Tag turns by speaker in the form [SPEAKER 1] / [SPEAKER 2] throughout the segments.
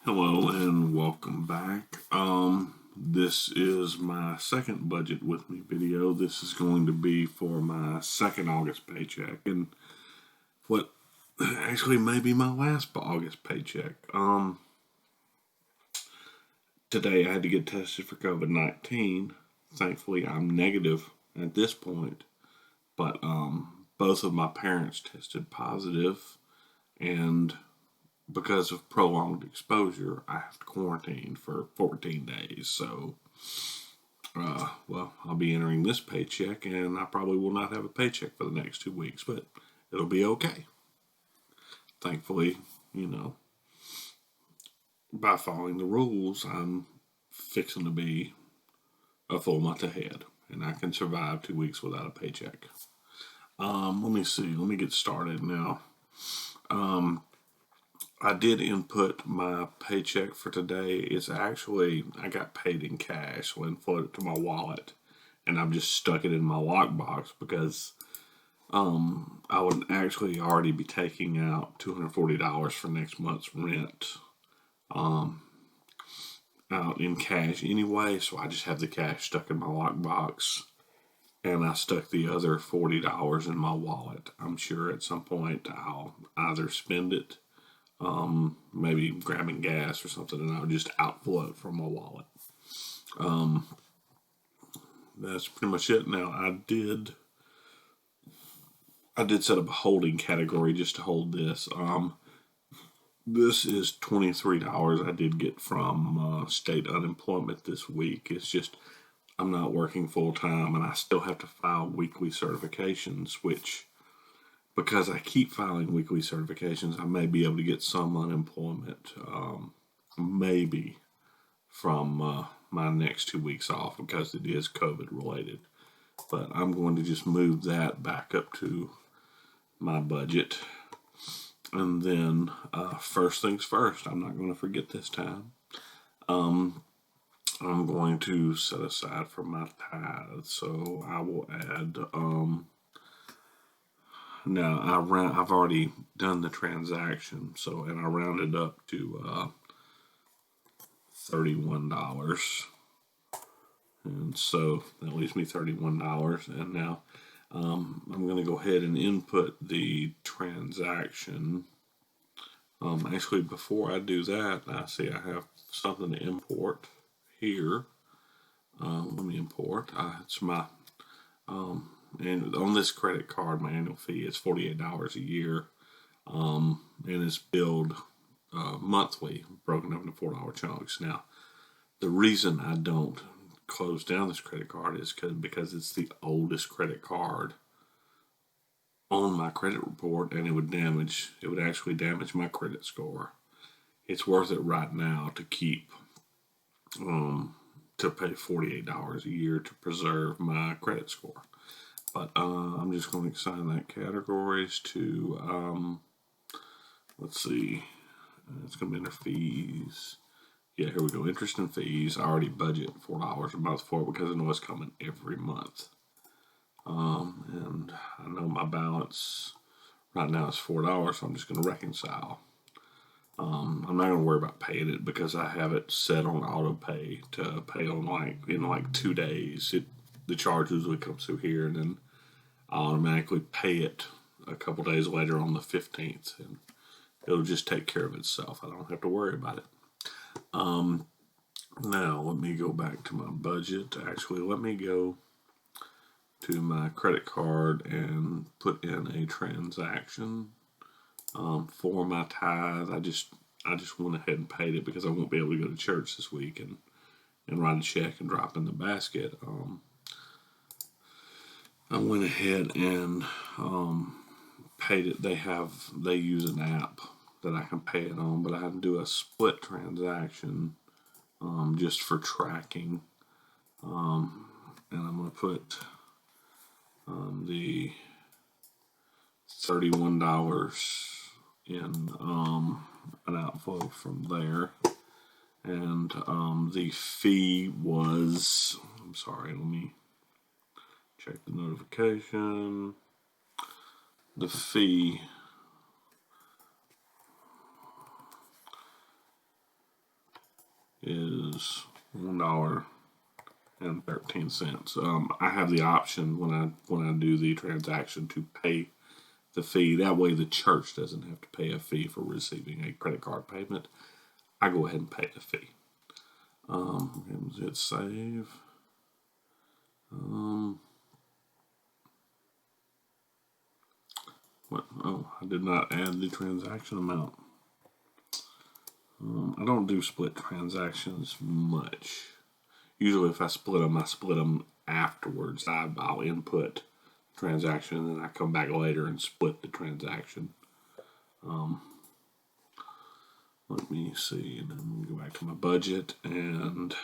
[SPEAKER 1] Hello and welcome back. This is my second budget with me video. This is going to be for my second August paycheck and what actually may be my last August paycheck. Today I had to get tested for COVID-19. Thankfully I'm negative at this point, but both of my parents tested positive, and because of prolonged exposure, I have to quarantine for 14 days. So, I'll be entering this paycheck, and I probably will not have a paycheck for the next 2 weeks, but it'll be okay. Thankfully, by following the rules, I'm fixing to be a full month ahead, and I can survive 2 weeks without a paycheck. Let me see. Let me get started now. I did input my paycheck for today. It's actually, I got paid in cash, so I floated it to my wallet, and I've just stuck it in my lockbox because I would actually already be taking out $240 for next month's rent out in cash anyway, so I just have the cash stuck in my lockbox, and I stuck the other $40 in my wallet. I'm sure at some point I'll either spend it, maybe grabbing gas or something, and I'll just outflow it from my wallet. That's pretty much it. Now I did set up a holding category just to hold this. This is $23 I did get from state unemployment this week. It's just I'm not working full time, and I still have to file weekly certifications, which, because I keep filing weekly certifications, I may be able to get some unemployment, maybe from my next 2 weeks off, because it is COVID related. But I'm going to just move that back up to my budget. And then, first things first, I'm not going to forget this time. I'm going to set aside for my tithe. So I will add, now I've already done the transaction, and I rounded up to $31, and so that leaves me $31. And now I'm going to go ahead and input the transaction. Actually, before I do that, I see I have something to import here. Let me import. It's my and on this credit card, my annual fee is $48 a year, and it's billed monthly, broken up into $4 chunks. Now, the reason I don't close down this credit card is because it's the oldest credit card on my credit report, and it would actually damage my credit score. It's worth it right now to keep to pay $48 a year to preserve my credit score. But I'm just going to assign that categories to, let's see, it's going to be under fees. Yeah, here we go, interest and fees. I already budget $4 a month for it because I know it's coming every month. And I know my balance right now is $4, so I'm just going to reconcile. I'm not going to worry about paying it because I have it set on auto pay to pay on in 2 days. The charge usually comes through here, and then I'll automatically pay it a couple days later on the 15th, and it'll just take care of itself. I don't have to worry about it. Now let me go back to my budget. Actually, let me go to my credit card and put in a transaction for my tithe. I just went ahead and paid it because I won't be able to go to church this week and write a check and drop in the basket. I went ahead and paid it. They use an app that I can pay it on, but I had to do a split transaction just for tracking. And I'm going to put the $31 in an outflow from there. And the fee was, I'm sorry, let me check the notification. The fee is $1.13. I have the option when I do the transaction to pay the fee. That way the church doesn't have to pay a fee for receiving a credit card payment. I go ahead and pay the fee. Hit save. What? Oh, I did not add the transaction amount. I don't do split transactions much. Usually if I split them afterwards. I'll input transaction and then I come back later and split the transaction. Let me see, and I'm going to go back to my budget, and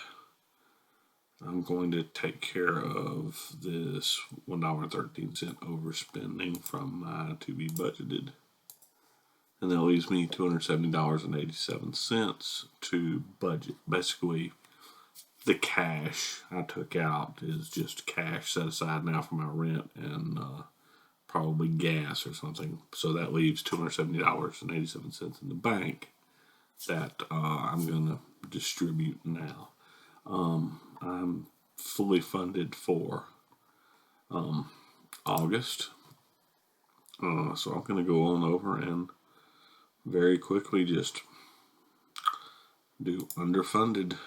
[SPEAKER 1] I'm going to take care of this $1.13 overspending from my to be budgeted. And that leaves me $270.87 to budget. Basically, the cash I took out is just cash set aside now for my rent and probably gas or something. So that leaves $270.87 in the bank that I'm going to distribute now. I'm fully funded for August. So I'm going to go on over and very quickly just do underfunded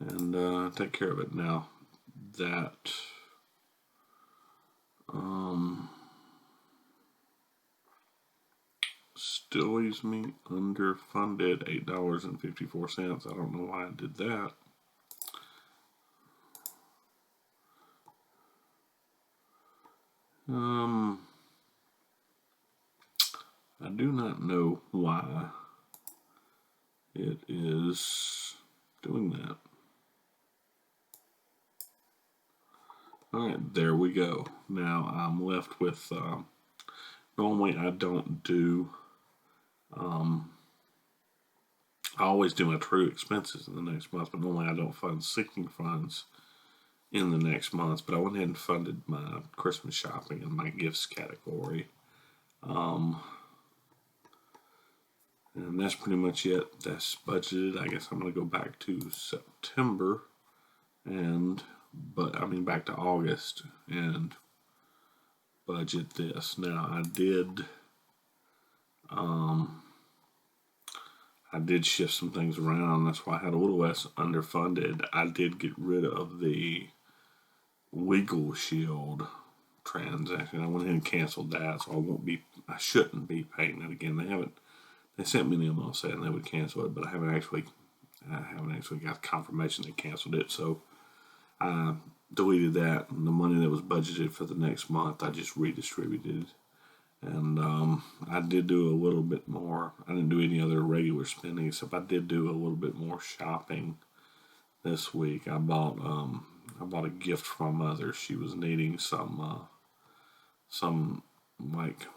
[SPEAKER 1] and take care of it. Now that still leaves me underfunded $8.54. I don't know why I did that. I do not know why it is doing that. Alright, there we go. Now I'm left with, normally I don't do, I always do my true expenses in the next month, but normally I don't fund sinking funds in the next month. But I went ahead and funded my Christmas shopping in my gifts category. And that's pretty much it. That's budgeted. I guess I'm going to go back to September back to August and budget this. Now I did shift some things around. That's why I had a little less underfunded. I did get rid of the Legal Shield transaction. I went ahead and canceled that, so I shouldn't be paying that again. They sent me an email saying they would cancel it, but I haven't actually got confirmation they canceled it. So I deleted that, and the money that was budgeted for the next month, I just redistributed. And I did do a little bit more. I didn't do any other regular spending, except I did do a little bit more shopping this week. I bought a gift from my mother. She was needing some like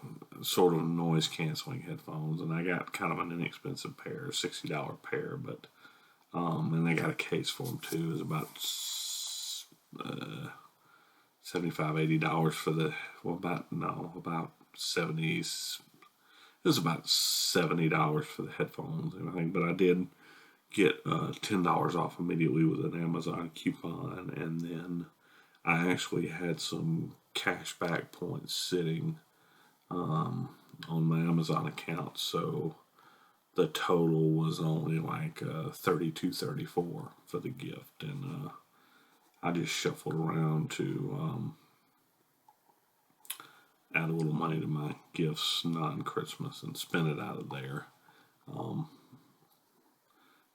[SPEAKER 1] sort of noise canceling headphones, and I got kind of an inexpensive pair, $60 pair, but and they got a case for them too. It was about $75-$80 for about 70s. It was about $70 for the headphones and everything, but I did get $10 off immediately with an Amazon coupon, and then I actually had some cashback points sitting on my Amazon account, so the total was only like $32.34 for the gift, and I just shuffled around to add a little money to my gifts non-Christmas and spend it out of there. And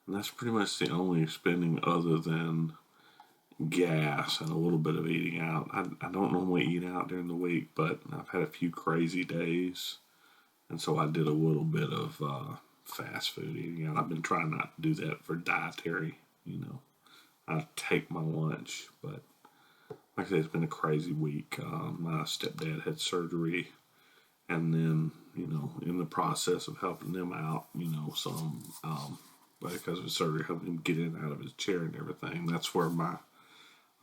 [SPEAKER 1] that's pretty much the only spending other than gas and a little bit of eating out. I don't normally eat out during the week, but I've had a few crazy days, and so I did a little bit of fast food eating out. I've been trying not to do that for dietary, I take my lunch, but like I said, it's been a crazy week. My stepdad had surgery, and then, in the process of helping them out, some, because of his surgery, helping him get in and out of his chair and everything. That's where my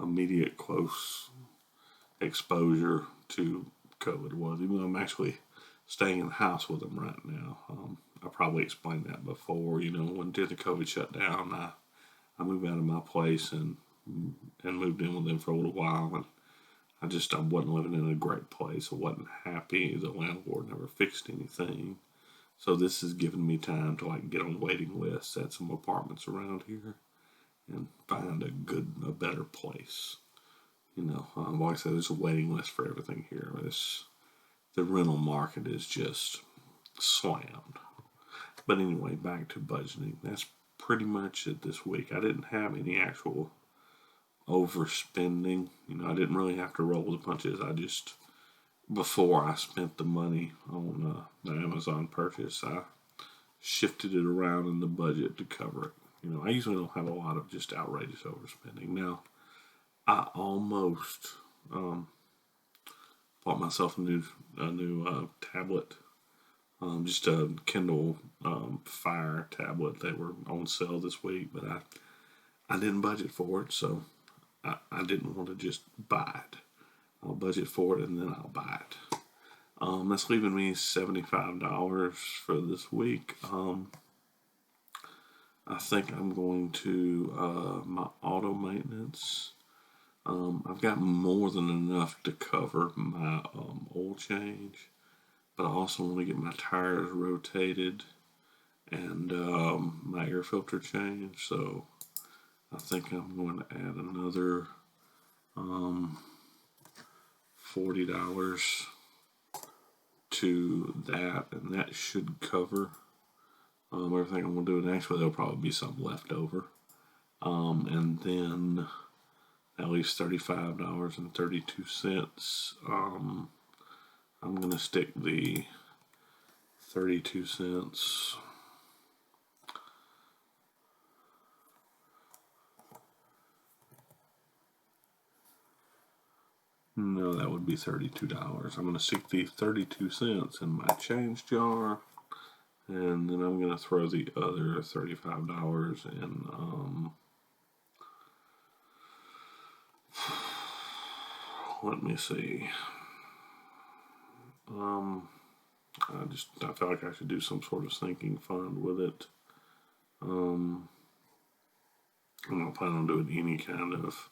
[SPEAKER 1] immediate close exposure to COVID was, even though I'm actually staying in the house with him right now. I probably explained that before. When did the COVID shutdown, I moved out of my place and moved in with them for a little while, and I wasn't living in a great place. I wasn't happy. The landlord never fixed anything. So this has given me time to get on waiting lists at some apartments around here and find a better place. Like I said, there's a waiting list for everything here. The rental market is just slammed. But anyway, back to budgeting. That's pretty much it this week. I didn't have any actual overspending. I didn't really have to roll the punches. Before I spent the money on the Amazon purchase, I shifted it around in the budget to cover it. I usually don't have a lot of just outrageous overspending. Now, I almost bought myself a new tablet, just a Kindle Fire tablet. They were on sale this week, but I didn't budget for it, so I didn't want to just buy it. I'll budget for it and then I'll buy it. That's leaving me $75 for this week. I think I'm going to my auto maintenance. I've got more than enough to cover my oil change, but I also want to get my tires rotated and my air filter changed. So I think I'm going to add another $40 to that, and that should cover everything I'm going to do. And actually, there'll probably be some left over. And then at least $35.32. I'm going to stick the 32 cents. No, that would be $32. I'm going to stick the 32 cents in my change jar, and then I'm going to throw the other $35 in, let me see. I feel like I should do some sort of sinking fund with it. I'm not planning on doing any kind of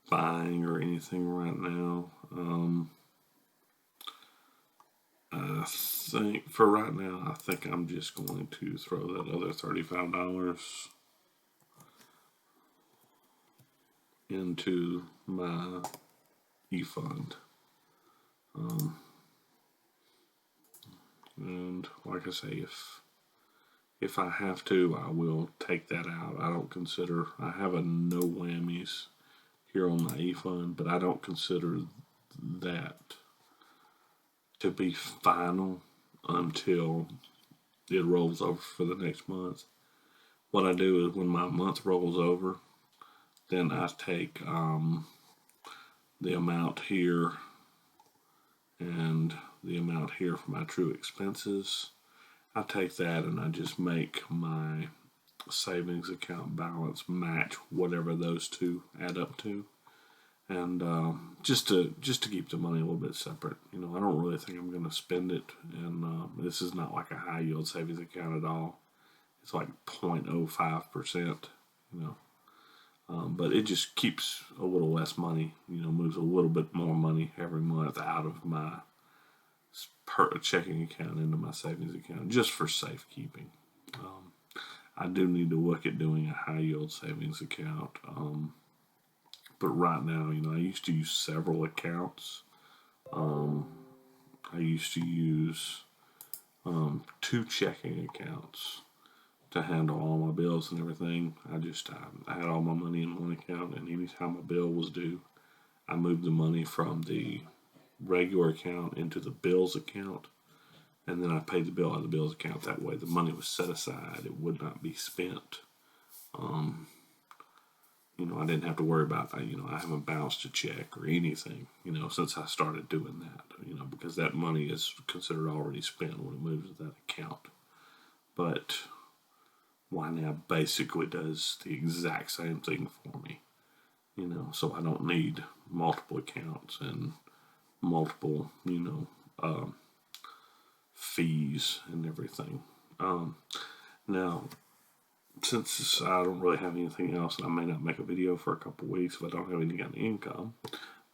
[SPEAKER 1] buying or anything right now. I think for right now, I think I'm just going to throw that other $35 into my e-fund. And like I say, if I have to, I will take that out. I have a no whammies here on my e-fund, but I don't consider that to be final until it rolls over for the next month. What I do is when my month rolls over, then I take the amount here and the amount here for my true expenses. I take that and I just make my savings account balance match whatever those two add up to, and just to keep the money a little bit separate. I don't really think I'm going to spend it, and this is not like a high yield savings account at all. It's like 0.05%. But it just keeps a little less money. Moves a little bit more money every month out of my checking account into my savings account, just for safekeeping. I do need to look at doing a high yield savings account. But right now, I used to use several accounts. I used to use 2 checking accounts to handle all my bills and everything. I had all my money in one account, and anytime a bill was due, I moved the money from the regular account into the bills account, and then I paid the bill out of the bills account. That way the money was set aside. It would not be spent. I didn't have to worry about, I haven't bounced a check or anything, since I started doing that, because that money is considered already spent when it moves to that account. But YNAB basically does the exact same thing for me, so I don't need multiple accounts and multiple, fees and everything. Now, since I don't really have anything else, and I may not make a video for a couple weeks if I don't have any kind of income,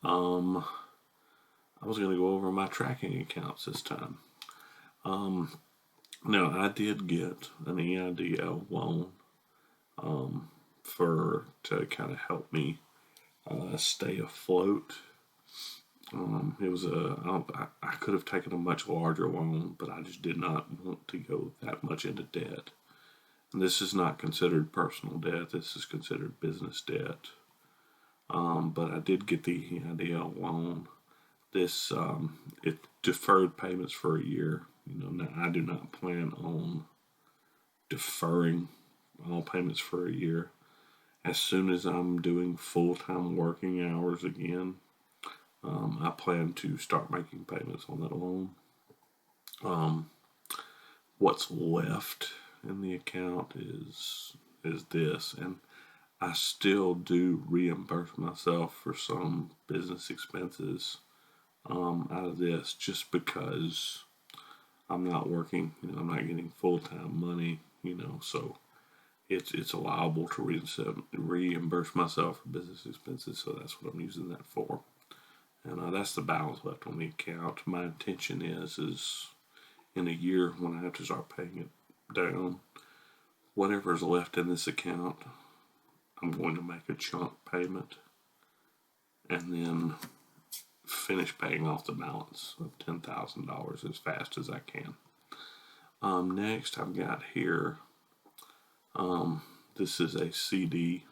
[SPEAKER 1] I was going to go over my tracking accounts this time. Now, I did get an EIDL loan to kind of help me stay afloat. It was I could have taken a much larger loan, but I just did not want to go that much into debt. And this is not considered personal debt. This is considered business debt. But I did get the EIDL loan. This it deferred payments for a year. Now I do not plan on deferring all payments for a year. As soon as I'm doing full-time working hours again, I plan to start making payments on that loan. What's left in the account is this, and I still do reimburse myself for some business expenses out of this, just because I'm not working. I'm not getting full-time money. So it's allowable to reimburse myself for business expenses. So that's what I'm using that for. And that's the balance left on the account. My intention is in a year, when I have to start paying it down, whatever is left in this account, I'm going to make a chunk payment and then finish paying off the balance of $10,000 as fast as I can. Next, I've got here, this is a CD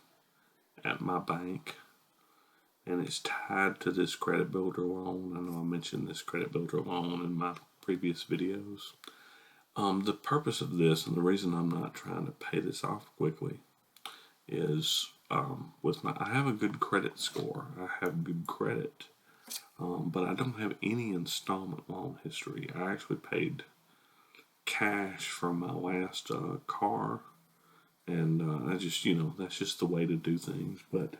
[SPEAKER 1] at my bank, and it's tied to this credit builder loan. I know I mentioned this credit builder loan in my previous videos. The purpose of this, and the reason I'm not trying to pay this off quickly, is I have a good credit score. I have good credit, but I don't have any installment loan history. I actually paid cash for my last car, and I just, that's just the way to do things. But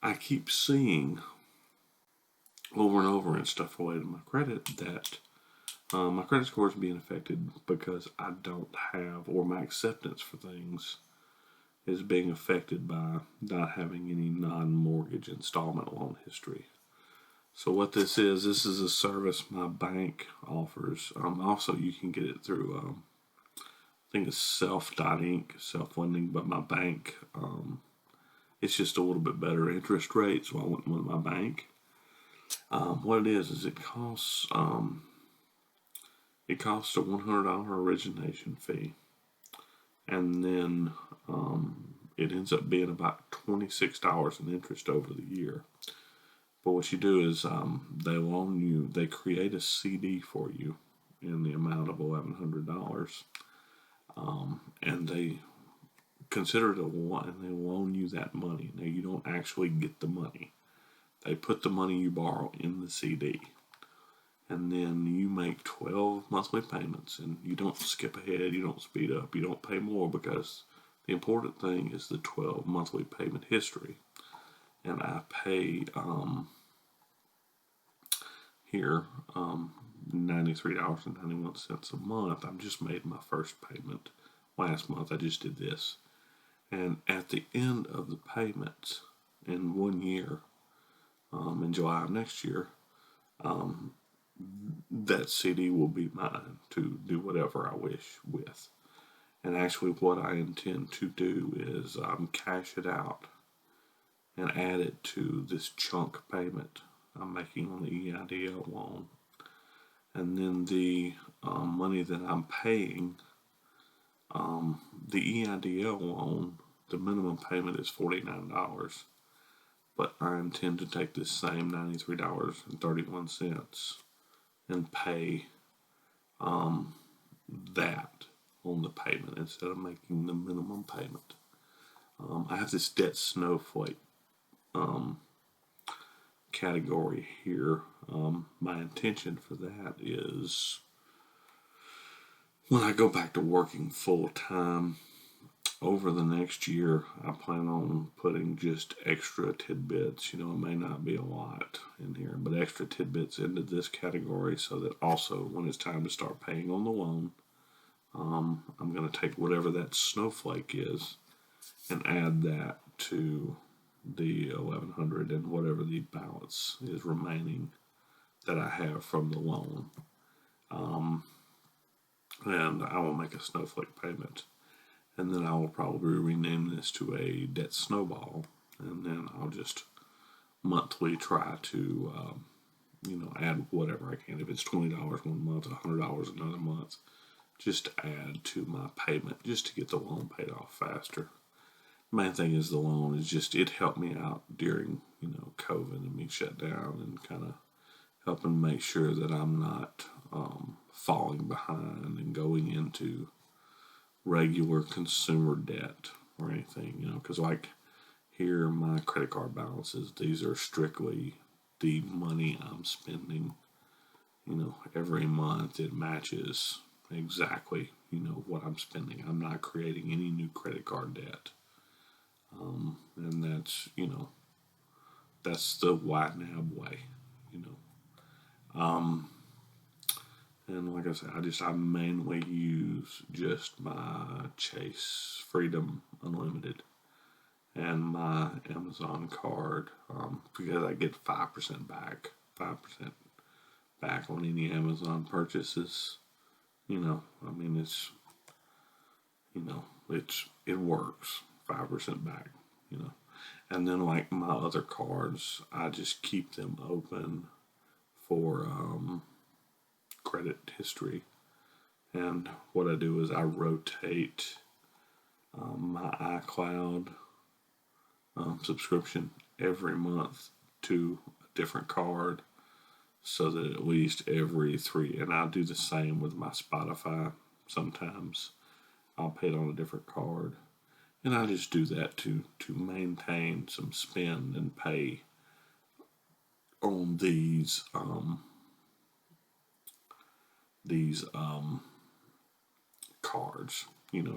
[SPEAKER 1] I keep seeing over and over in stuff related to my credit that my credit score is being affected because I don't have, or my acceptance for things is being affected by not having any non-mortgage installment loan history. So what this is a service my bank offers. Also, you can get it through, I think it's self.inc, self-lending, but my bank, it's just a little bit better interest rate, so I went with my bank. What it is it costs a $100 origination fee, and then it ends up being about $26 in interest over the year. But what you do is they create a CD for you in the amount of $1,100, and they consider it a loan, and they loan you that money. Now, you don't actually get the money. They put the money you borrow in the CD, and then you make 12 monthly payments, and you don't skip ahead, you don't speed up, you don't pay more, because the important thing is the 12 monthly payment history. And I pay here $93.91 a month. I just made my first payment last month. I just did this. And at the end of the payments in 1 year, in July of next year, that CD will be mine to do whatever I wish with. And actually what I intend to do is cash it out and add it to this chunk payment I'm making on the EIDL loan. And then the money that I'm paying, the EIDL loan, the minimum payment is $49. But I intend to take this same $93.31 and pay that on the payment instead of making the minimum payment. I have this debt snowflake category here. My intention for that is when I go back to working full time, over the next year, I plan on putting just extra tidbits. It may not be a lot in here, but extra tidbits into this category so that also when it's time to start paying on the loan, I'm going to take whatever that snowflake is and add that to the 1100 and whatever the balance is remaining that I have from the loan. And I will make a snowflake payment. And then I will probably rename this to a debt snowball. And then I'll just monthly try to, add whatever I can. If it's $20 one month, $100 another month, just add to my payment just to get the loan paid off faster. Main thing is the loan is just, it helped me out during, COVID and me shut down, and kind of helping make sure that I'm not falling behind and going into regular consumer debt or anything, because like here, my credit card balances, these are strictly the money I'm spending, every month. It matches exactly, what I'm spending. I'm not creating any new credit card debt. And that's, that's the YNAB way, and like I said, I mainly use just my Chase Freedom Unlimited and my Amazon card, because I get 5% back on any Amazon purchases. It works, 5% back, and then like my other cards, I just keep them open for, credit history. And what I do is I rotate my iCloud subscription every month to a different card, so that at least every 3, and I'll do the same with my Spotify. Sometimes I'll pay it on a different card, and I just do that to maintain some spend and pay on these cards,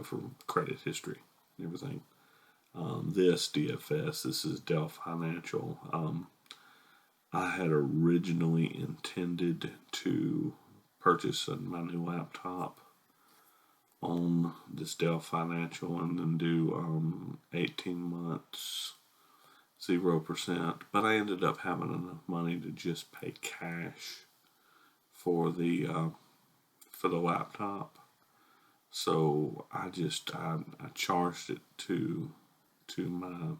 [SPEAKER 1] for credit history and everything. This DFS, this is Dell Financial. I had originally intended to purchase my new laptop on this Dell Financial and then do 18 months, 0%. But I ended up having enough money to just pay cash for the laptop. So I charged it to my,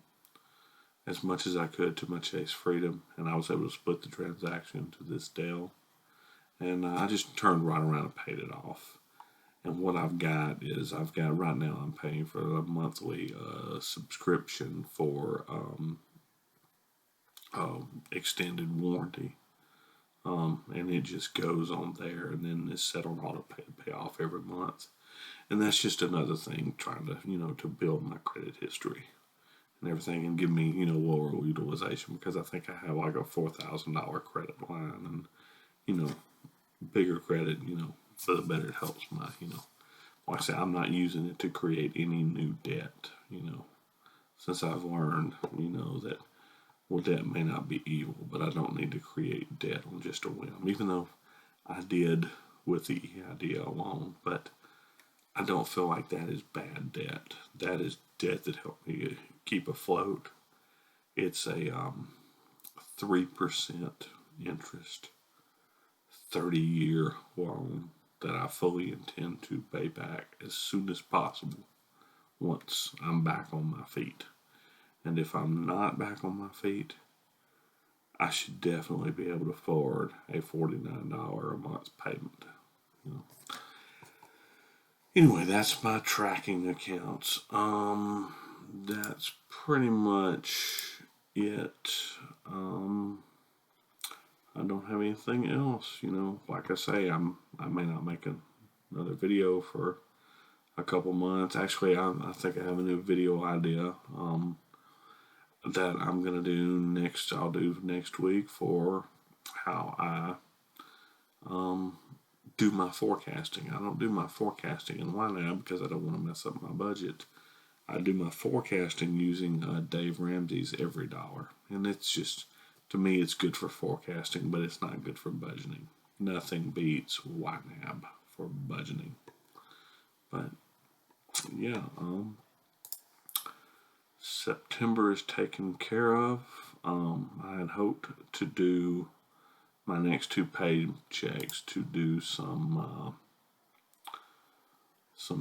[SPEAKER 1] as much as I could, to my Chase Freedom, and I was able to split the transaction to this Dell, and I just turned right around and paid it off. And what I've got right now, I'm paying for a monthly subscription for extended warranty, and it just goes on there, and then it's set on auto pay off every month. And that's just another thing, trying to, to build my credit history and everything, and give me, lower utilization, because I think I have like a $4,000 credit line, and, bigger credit, the better it helps my, like I say, I'm not using it to create any new debt, since I've learned, that, well, debt may not be evil, but I don't need to create debt on just a whim, even though I did with the EIDL loan, but I don't feel like that is bad debt. That is debt that helped me keep afloat. It's a 3% interest, 30-year loan that I fully intend to pay back as soon as possible once I'm back on my feet. And if I'm not back on my feet, I should definitely be able to afford a $49 a month payment. Anyway, that's my tracking accounts. That's pretty much it. I don't have anything else, Like I say, I may not make another video for a couple months. Actually, I think I have a new video idea that I'm gonna do next. I'll do next week for how I do my forecasting. I don't do my forecasting in YNAB because I don't want to mess up my budget. I do my forecasting using Dave Ramsey's Every Dollar. And it's just, to me, it's good for forecasting, but it's not good for budgeting. Nothing beats YNAB for budgeting. But, yeah, September is taken care of. I had hoped to do my next 2 paychecks to do some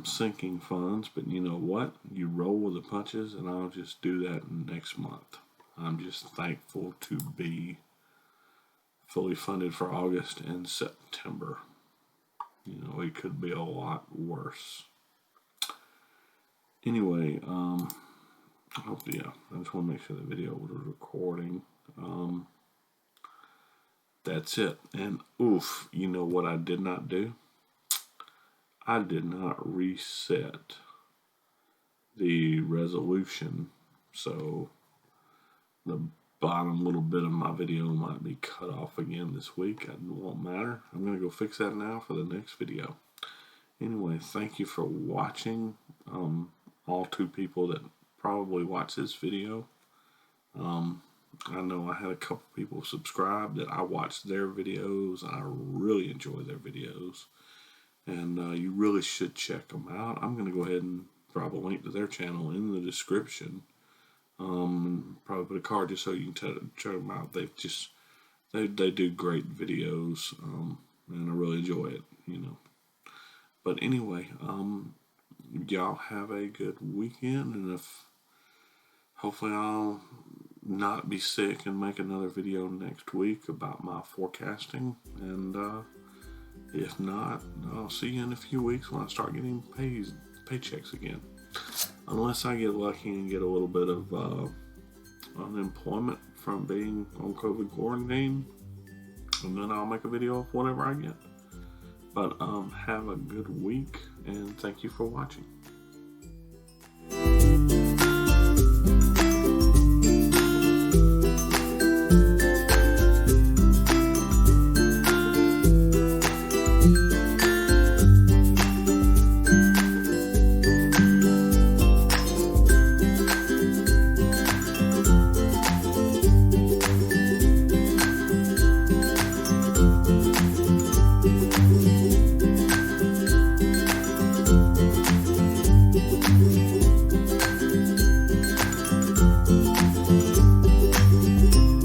[SPEAKER 1] sinking funds, but you know what? You roll with the punches, and I'll just do that next month. I'm just thankful to be fully funded for August and September. You know, it could be a lot worse. Anyway, I just want to make sure the video was recording. That's it. And oof, you know what I did not do? I did not reset the resolution, so the bottom little bit of my video might be cut off again this week. It won't matter. I'm going to go fix that now for the next video. Anyway, thank you for watching. All 2 people that probably watch this video. I know I had a couple people subscribe that I watched their videos. I really enjoy their videos. And you really should check them out. I'm going to go ahead and drop a link to their channel in the description. And probably put a card just so you can check them out. They do great videos, and I really enjoy it, you know. But anyway, y'all have a good weekend, and hopefully I'll not be sick and make another video next week about my forecasting. And if not, I'll see you in a few weeks when I start getting paychecks again. Unless I get lucky and get a little bit of unemployment from being on COVID quarantine, and then I'll make a video of whatever I get. But have a good week, and thank you for watching.